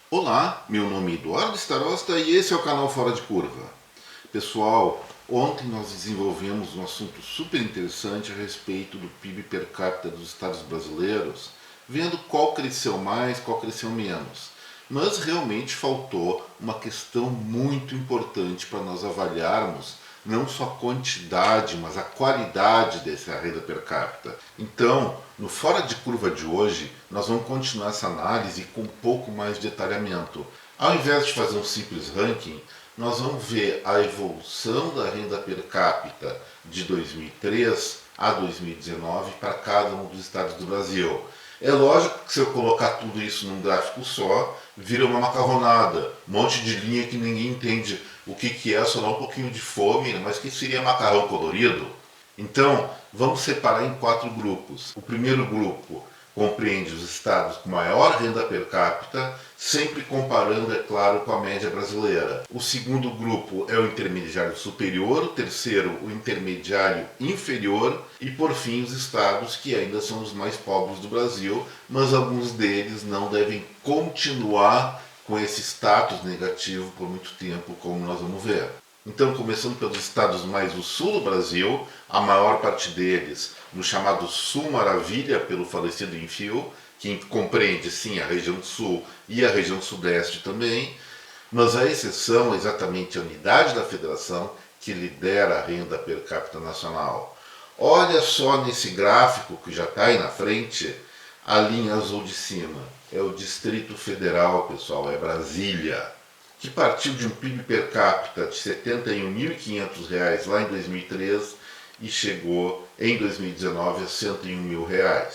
Olá, meu nome é Eduardo Starosta e esse é o canal Fora de Curva. Pessoal, ontem nós desenvolvemos um assunto super interessante a respeito do PIB per capita dos estados brasileiros, vendo qual cresceu mais, qual cresceu menos. Mas realmente faltou uma questão muito importante para nós avaliarmos não só a quantidade, mas a qualidade dessa renda per capita. Então, no Fora de Curva de hoje, nós vamos continuar essa análise com um pouco mais de detalhamento. Ao invés de fazer um simples ranking, nós vamos ver a evolução da renda per capita de 2003 a 2019 para cada um dos estados do Brasil. É lógico que se eu colocar tudo isso num gráfico só, vira uma macarronada, um monte de linha que ninguém entende o que é, só dá um pouquinho de fome, mas que seria macarrão colorido? Então, vamos separar em 4 grupos. O primeiro grupo compreende os estados com maior renda per capita, sempre comparando, é claro, com a média brasileira. O segundo grupo é o intermediário superior, o terceiro, o intermediário inferior e, por fim, os estados que ainda são os mais pobres do Brasil, mas alguns deles não devem continuar com esse status negativo por muito tempo, como nós vamos ver. Então, começando pelos estados mais do sul do Brasil, a maior parte deles no chamado Sul Maravilha, pelo falecido Enfio, que compreende sim a região sul e a região sudeste também, mas a exceção é exatamente a unidade da federação que lidera a renda per capita nacional. Olha só nesse gráfico que já está aí na frente, a linha azul de cima. É o Distrito Federal, pessoal, é Brasília, que partiu de um PIB per capita de R$ 71.500 lá em 2003 e chegou em 2019 a R$ 101.000.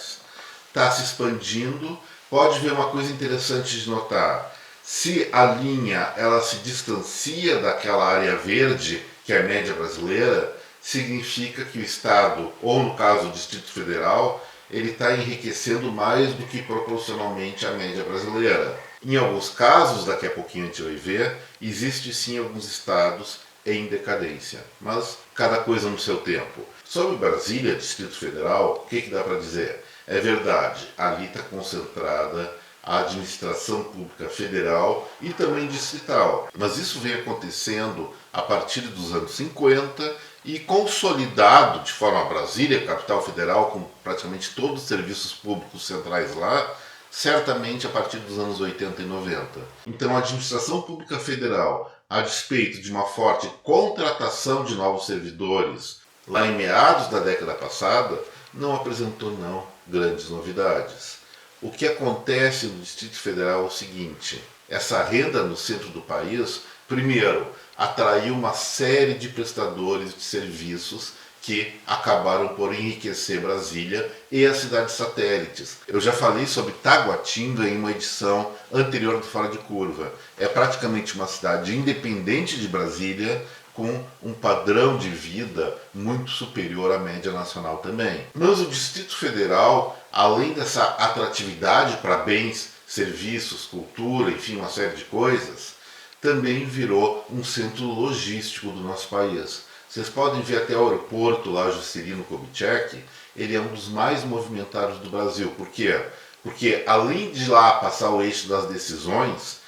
Está se expandindo. Pode ver uma coisa interessante de notar. Se a linha ela se distancia daquela área verde, que é a média brasileira, significa que o Estado, ou no caso o Distrito Federal, ele está enriquecendo mais do que proporcionalmente a média brasileira. Em alguns casos, daqui a pouquinho a gente vai ver, existe sim alguns estados em decadência, mas cada coisa no seu tempo. Sobre Brasília, Distrito Federal, o que dá para dizer? É verdade, ali está concentrada a administração pública federal e também distrital. Mas isso vem acontecendo a partir dos anos 50 e consolidado de forma a Brasília, capital federal, com praticamente todos os serviços públicos centrais lá, certamente a partir dos anos 80 e 90. Então a administração pública federal, a despeito de uma forte contratação de novos servidores lá em meados da década passada, não apresentou não grandes novidades. O que acontece no Distrito Federal é o seguinte: essa renda no centro do país, primeiro, atraiu uma série de prestadores de serviços que acabaram por enriquecer Brasília e as cidades satélites. Eu já falei sobre Taguatinga em uma edição anterior do Fora de Curva. É praticamente uma cidade independente de Brasília, com um padrão de vida muito superior à média nacional também. Mas o Distrito Federal, além dessa atratividade para bens, serviços, cultura, enfim, uma série de coisas, também virou um centro logístico do nosso país. Vocês podem ver até o aeroporto lá, Juscelino Kubitschek, ele é um dos mais movimentados do Brasil. Por quê? Porque além de lá passar o eixo das decisões,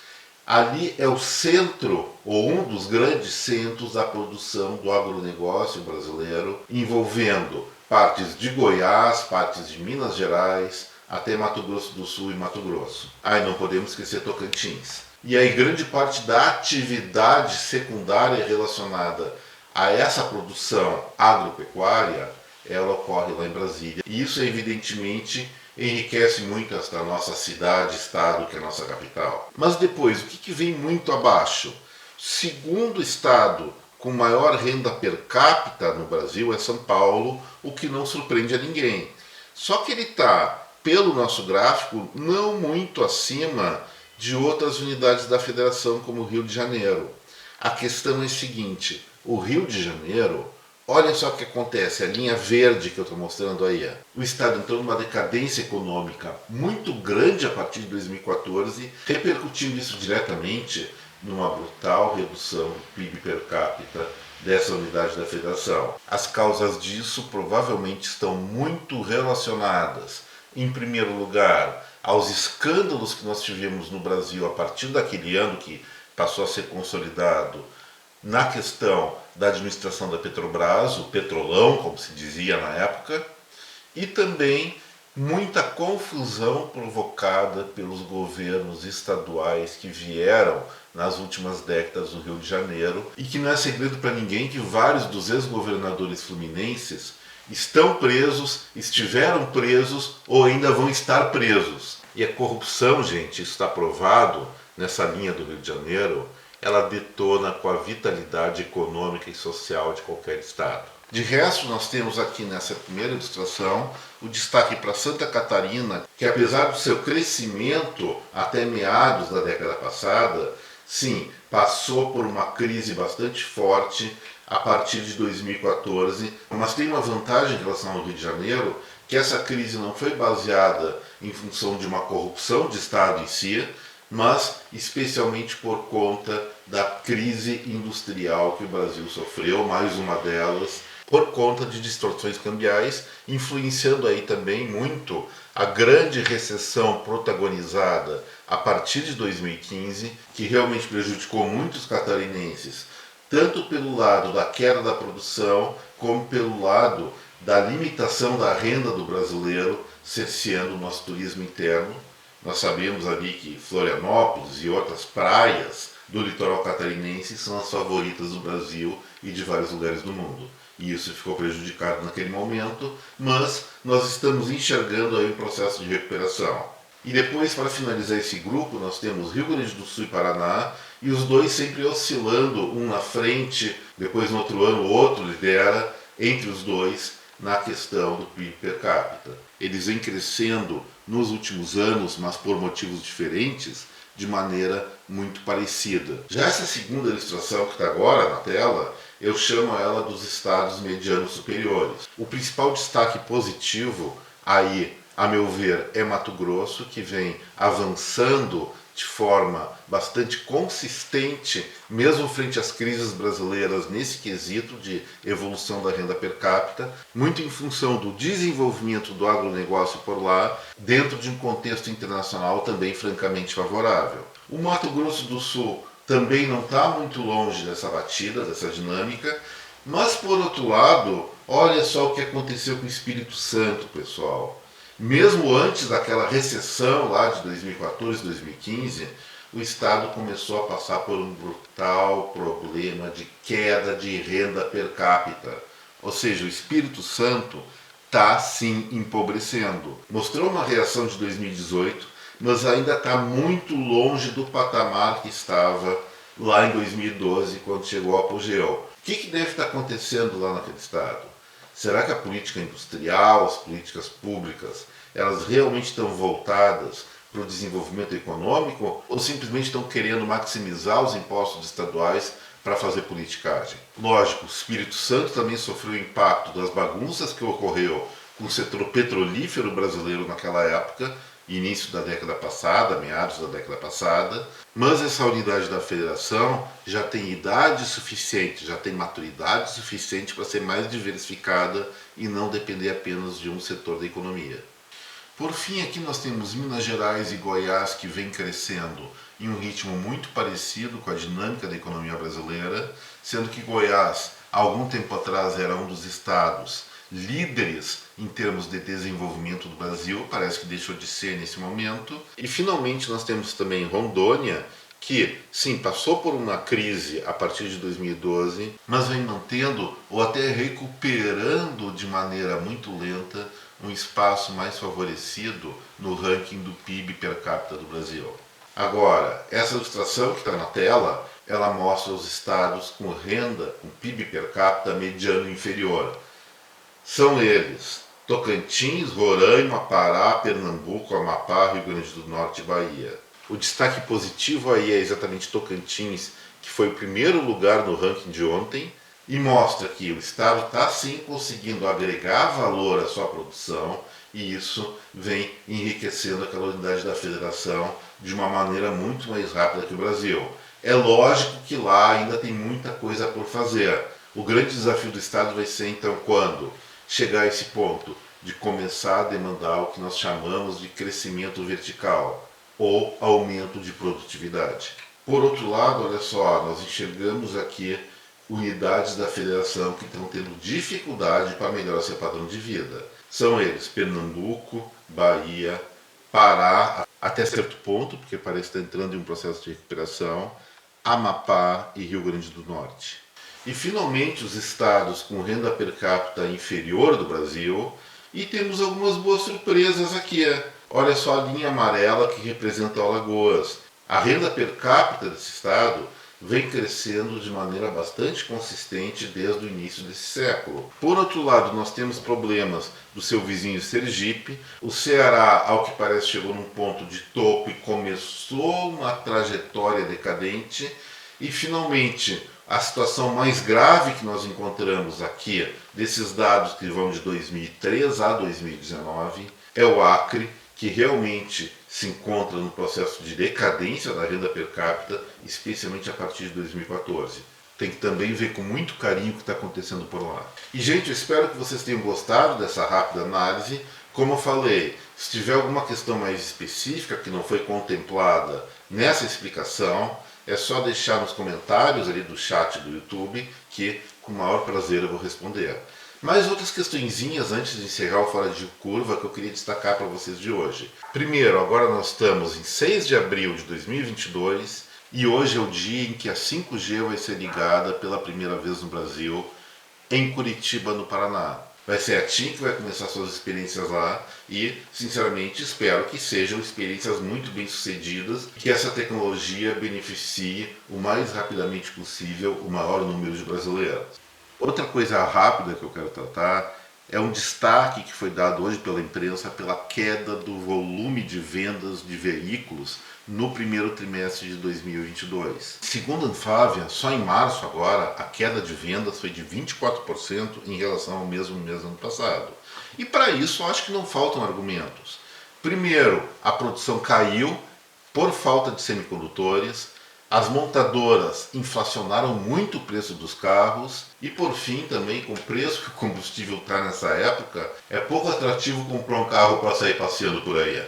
ali é o centro, ou um dos grandes centros da produção do agronegócio brasileiro, envolvendo partes de Goiás, partes de Minas Gerais, até Mato Grosso do Sul e Mato Grosso. Aí não podemos esquecer Tocantins. E aí grande parte da atividade secundária relacionada a essa produção agropecuária, ela ocorre lá em Brasília. E isso, evidentemente, enriquece muito esta nossa cidade, estado, que é a nossa capital. Mas depois, o que vem muito abaixo? Segundo estado com maior renda per capita no Brasil é São Paulo, o que não surpreende a ninguém. Só que ele está, pelo nosso gráfico, não muito acima de outras unidades da federação, como o Rio de Janeiro. A questão é a seguinte: o Rio de Janeiro, olha só o que acontece, a linha verde que eu estou mostrando aí. O Estado entrou numa decadência econômica muito grande a partir de 2014, repercutindo isso diretamente numa brutal redução do PIB per capita dessa unidade da federação. As causas disso provavelmente estão muito relacionadas, em primeiro lugar, aos escândalos que nós tivemos no Brasil a partir daquele ano que passou a ser consolidado na questão da administração da Petrobras, o petrolão, como se dizia na época, e também muita confusão provocada pelos governos estaduais que vieram nas últimas décadas do Rio de Janeiro, e que não é segredo para ninguém que vários dos ex-governadores fluminenses estão presos, estiveram presos ou ainda vão estar presos. E a corrupção, gente, isso está provado nessa linha do Rio de Janeiro, ela detona com a vitalidade econômica e social de qualquer estado. De resto, nós temos aqui nessa primeira ilustração o destaque para Santa Catarina, que apesar do seu crescimento até meados da década passada, sim, passou por uma crise bastante forte a partir de 2014, mas tem uma vantagem em relação ao Rio de Janeiro, que essa crise não foi baseada em função de uma corrupção de Estado em si, mas especialmente por conta da crise industrial que o Brasil sofreu, mais uma delas, por conta de distorções cambiais, influenciando aí também muito a grande recessão protagonizada a partir de 2015, que realmente prejudicou muitos catarinenses, tanto pelo lado da queda da produção, como pelo lado da limitação da renda do brasileiro, cerceando o nosso turismo interno. Nós sabemos ali que Florianópolis e outras praias do litoral catarinense são as favoritas do Brasil e de vários lugares do mundo. E isso ficou prejudicado naquele momento, mas nós estamos enxergando aí um processo de recuperação. E depois, para finalizar esse grupo, nós temos Rio Grande do Sul e Paraná, e os dois sempre oscilando, um na frente, depois no outro ano o outro lidera, entre os dois, na questão do PIB per capita. Eles vêm crescendo nos últimos anos, mas por motivos diferentes, de maneira muito parecida. Já essa segunda ilustração que está agora na tela, eu chamo ela dos estados medianos superiores. O principal destaque positivo aí, a meu ver, é Mato Grosso, que vem avançando de forma bastante consistente, mesmo frente às crises brasileiras nesse quesito de evolução da renda per capita, muito em função do desenvolvimento do agronegócio por lá, dentro de um contexto internacional também francamente favorável. O Mato Grosso do Sul também não está muito longe dessa batida, dessa dinâmica, mas por outro lado, olha só o que aconteceu com o Espírito Santo, pessoal. Mesmo antes daquela recessão lá de 2014, 2015, o Estado começou a passar por um brutal problema de queda de renda per capita. Ou seja, o Espírito Santo está sim empobrecendo. Mostrou uma reação de 2018, mas ainda está muito longe do patamar que estava lá em 2012, quando chegou ao apogeu. O que deve estar acontecendo lá naquele Estado? Será que a política industrial, as políticas públicas, elas realmente estão voltadas para o desenvolvimento econômico ou simplesmente estão querendo maximizar os impostos estaduais para fazer politicagem? Lógico, o Espírito Santo também sofreu o impacto das bagunças que ocorreu com o setor petrolífero brasileiro naquela época, início da década passada, meados da década passada, mas essa unidade da federação já tem idade suficiente, já tem maturidade suficiente para ser mais diversificada e não depender apenas de um setor da economia. Por fim, aqui nós temos Minas Gerais e Goiás, que vem crescendo em um ritmo muito parecido com a dinâmica da economia brasileira, sendo que Goiás, há algum tempo atrás, era um dos estados líderes em termos de desenvolvimento do Brasil, parece que deixou de ser nesse momento. E finalmente nós temos também Rondônia, que sim, passou por uma crise a partir de 2012, mas vem mantendo ou até recuperando de maneira muito lenta um espaço mais favorecido no ranking do PIB per capita do Brasil. Agora, essa ilustração que está na tela, ela mostra os estados com renda, com PIB per capita mediano inferior. São eles Tocantins, Roraima, Pará, Pernambuco, Amapá, Rio Grande do Norte e Bahia. O destaque positivo aí é exatamente Tocantins, que foi o primeiro lugar no ranking de ontem, e mostra que o Estado está sim conseguindo agregar valor à sua produção, e isso vem enriquecendo aquela unidade da federação de uma maneira muito mais rápida que o Brasil. É lógico que lá ainda tem muita coisa por fazer. O grande desafio do Estado vai ser então quando chegar a esse ponto de começar a demandar o que nós chamamos de crescimento vertical ou aumento de produtividade. Por outro lado, olha só, nós enxergamos aqui unidades da federação que estão tendo dificuldade para melhorar seu padrão de vida. São eles Pernambuco, Bahia, Pará, até certo ponto, porque parece estar entrando em um processo de recuperação, Amapá e Rio Grande do Norte. E finalmente os estados com renda per capita inferior do Brasil, e temos algumas boas surpresas aqui. Olha só a linha amarela que representa Alagoas. A renda per capita desse estado vem crescendo de maneira bastante consistente desde o início desse século. Por outro lado, nós temos problemas do seu vizinho Sergipe. O Ceará, ao que parece, chegou num ponto de topo e começou uma trajetória decadente. E, finalmente, a situação mais grave que nós encontramos aqui, desses dados que vão de 2003 a 2019, é o Acre, que realmente se encontra no processo de decadência da renda per capita, especialmente a partir de 2014. Tem que também ver com muito carinho o que está acontecendo por lá. E, gente, eu espero que vocês tenham gostado dessa rápida análise. Como eu falei, se tiver alguma questão mais específica que não foi contemplada nessa explicação, é só deixar nos comentários ali do chat do YouTube, que com o maior prazer eu vou responder. Mais outras questõezinhas antes de encerrar o Fora de Curva que eu queria destacar para vocês de hoje. Primeiro, agora nós estamos em 6 de abril de 2022 e hoje é o dia em que a 5G vai ser ligada pela primeira vez no Brasil, em Curitiba, no Paraná. Vai ser a TIM que vai começar suas experiências lá e, sinceramente, espero que sejam experiências muito bem sucedidas, que essa tecnologia beneficie o mais rapidamente possível o maior número de brasileiros. Outra coisa rápida que eu quero tratar é um destaque que foi dado hoje pela imprensa pela queda do volume de vendas de veículos no primeiro trimestre de 2022. Segundo a Anfávia, só em março agora a queda de vendas foi de 24% em relação ao mesmo mês do ano passado. E para isso eu acho que não faltam argumentos. Primeiro, a produção caiu por falta de semicondutores. As montadoras inflacionaram muito o preço dos carros e, por fim, também com o preço que o combustível está nessa época, é pouco atrativo comprar um carro para sair passeando por aí.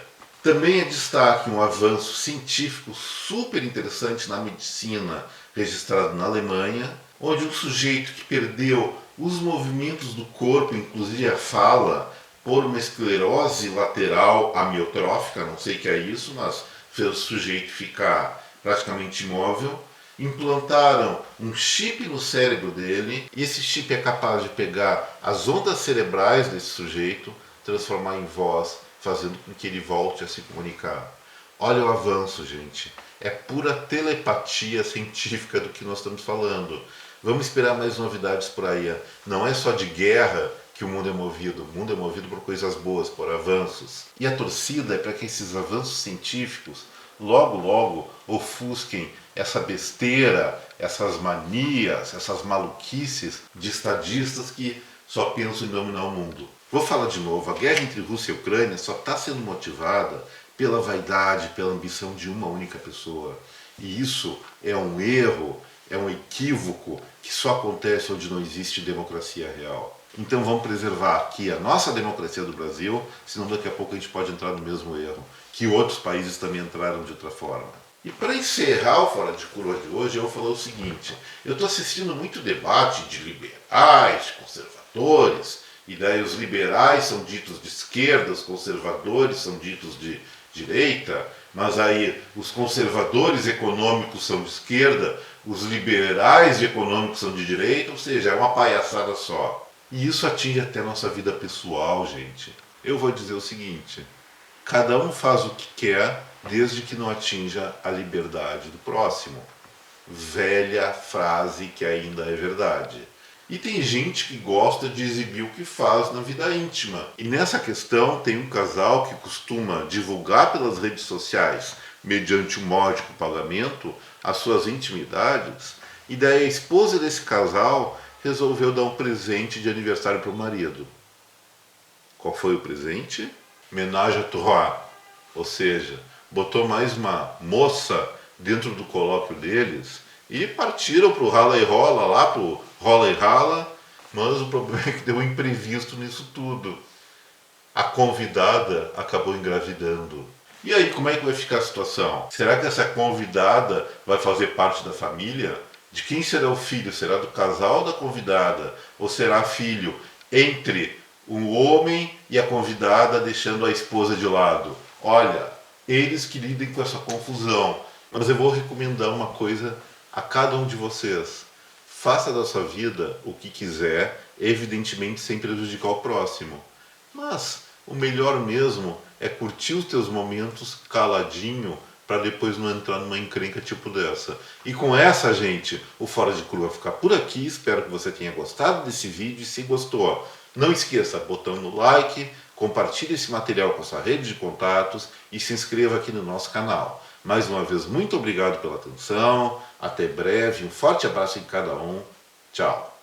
Também é destaque um avanço científico super interessante na medicina registrado na Alemanha, onde um sujeito que perdeu os movimentos do corpo, inclusive a fala, por uma esclerose lateral amiotrófica, não sei o que é isso, mas fez o sujeito ficar praticamente imóvel, implantaram um chip no cérebro dele e esse chip é capaz de pegar as ondas cerebrais desse sujeito, transformar em voz, fazendo com que ele volte a se comunicar. Olha o avanço, gente. É pura telepatia científica do que nós estamos falando. Vamos esperar mais novidades por aí. Não é só de guerra que o mundo é movido por coisas boas, por avanços. E a torcida é para que esses avanços científicos logo, logo ofusquem essa besteira, essas manias, essas maluquices de estadistas que só pensam em dominar o mundo. Vou falar de novo, a guerra entre Rússia e Ucrânia só está sendo motivada pela vaidade, pela ambição de uma única pessoa. E isso é um erro, é um equívoco que só acontece onde não existe democracia real. Então vamos preservar aqui a nossa democracia do Brasil, senão daqui a pouco a gente pode entrar no mesmo erro, que outros países também entraram de outra forma. E para encerrar o Fora de Curva de hoje, eu vou falar o seguinte: eu estou assistindo muito debate de liberais, conservadores, e daí os liberais são ditos de esquerda, os conservadores são ditos de direita, mas aí os conservadores econômicos são de esquerda, os liberais econômicos são de direita, ou seja, é uma palhaçada só. E isso atinge até a nossa vida pessoal, gente. Eu vou dizer o seguinte: cada um faz o que quer, desde que não atinja a liberdade do próximo. Velha frase que ainda é verdade. E tem gente que gosta de exibir o que faz na vida íntima. E nessa questão tem um casal que costuma divulgar pelas redes sociais, mediante um módico pagamento, as suas intimidades. E daí a esposa desse casal resolveu dar um presente de aniversário para o marido. Qual foi o presente? Ménage à trois. Ou seja, botou mais uma moça dentro do colóquio deles e partiram para o rala e rola, lá para o rola e rala, mas o problema é que deu um imprevisto nisso tudo. a convidada acabou engravidando. E aí, como é que vai ficar a situação? Será que essa convidada vai fazer parte da família? De quem será o filho? Será do casal da convidada? Ou será filho entre o homem e a convidada, deixando a esposa de lado? Olha, eles que lidem com essa confusão. Mas eu vou recomendar uma coisa a cada um de vocês. Faça da sua vida o que quiser, evidentemente sem prejudicar o próximo. Mas o melhor mesmo é curtir os teus momentos caladinho para depois não entrar numa encrenca tipo dessa. E com essa, gente, o Fora de Curva vai ficar por aqui. Espero que você tenha gostado desse vídeo. E se gostou, não esqueça, botão no like, compartilhe esse material com a sua rede de contatos e se inscreva aqui no nosso canal. Mais uma vez, muito obrigado pela atenção. Até breve. Um forte abraço em cada um. Tchau.